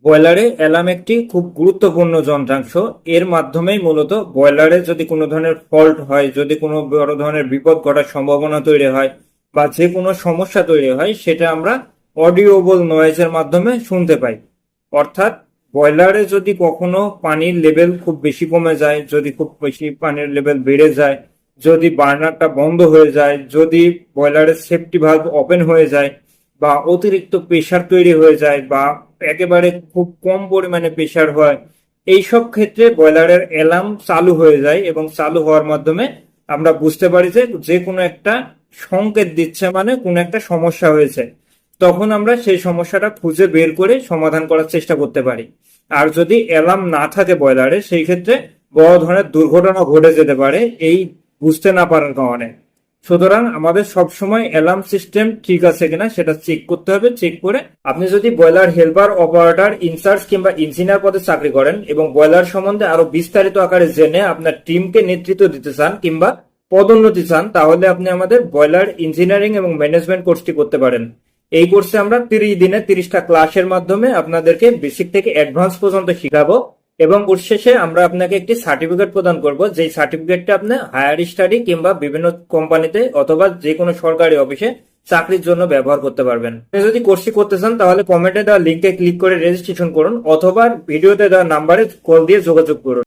বয়লারে alarm একটি খুব গুরুত্বপূর্ণ যন্ত্রাংশ। এর মাধ্যমেই মূলত বয়লারে যদি কোনো ধরনের ফল্ট হয়, যদি কোনো বড় ধরনের বিপদ ঘটার সম্ভাবনা তৈরি হয় বা যে কোনো সমস্যা তৈরি হয়, সেটা আমরা অডিওবল নয়েজের মাধ্যমে শুনতে পাই। অর্থাৎ বয়লারে যদি কখনো পানির লেভেল খুব বেশি কমে যায়, যদি খুব বেশি পানির লেভেল বেড়ে যায়, যদি বার্নারটা বন্ধ হয়ে যায়, যদি বয়লারের সেফটি ভালভ ওপেন হয়ে যায় বা অতিরিক্ত প্রেসার তৈরি হয়ে যায় বা একেবারে খুব কম পরিমাণে প্রেসার হয়, এইসব ক্ষেত্রে বয়লারের অ্যালার্ম চালু হয়ে যায় এবং চালু হওয়ার মাধ্যমে আমরা বুঝতে পারি যে যে কোনো একটা সংকেত দিচ্ছে, মানে কোনো একটা সমস্যা হয়েছে। তখন আমরা সেই সমস্যাটা খুঁজে বের করে সমাধান করার চেষ্টা করতে পারি। আর যদি অ্যালার্ম না থাকে বয়লারে, সেই ক্ষেত্রে বড় ধরনের দুর্ঘটনা ঘটে যেতে পারে এই বুঝতে না পারার কারণে। সুতরাং আমাদের সবসময় অ্যালার্ম সিস্টেম ঠিক আছে কিনা সেটা চেক করতে হবে। চেক করে আপনি যদি বয়লার হেল্পার, অপারেটর, ইনচার্জ কিংবা ইঞ্জিনিয়ার পদে চাকরি করেন এবং বয়লার সম্বন্ধে আরো বিস্তারিত আকারে জেনে আপনার টিমকে নেতৃত্ব দিতে চান কিংবা পদোন্নতি চান, তাহলে আপনি আমাদের বয়লার ইঞ্জিনিয়ারিং এবং ম্যানেজমেন্ট কোর্সটি করতে পারেন। এই কোর্সে আমরা 30 দিনে 30টা ক্লাসের মাধ্যমে আপনাদেরকে বেসিক থেকে অ্যাডভান্স পর্যন্ত শিখাবো এবং কোর্স শেষে আমরা আপনাকে একটি সার্টিফিকেট প্রদান করব, যেই সার্টিফিকেটটা আপনি হায়ার স্টাডি কিংবা বিভিন্ন কোম্পানিতে অথবা যে কোনো সরকারি অফিসে চাকরির জন্য ব্যবহার করতে পারবেন। আপনি যদি কোর্সটি করতে চান তাহলে কমেন্টে দেওয়া লিঙ্কে ক্লিক করে রেজিস্ট্রেশন করুন অথবা ভিডিওতে দেওয়া নাম্বারে কল দিয়ে যোগাযোগ করুন।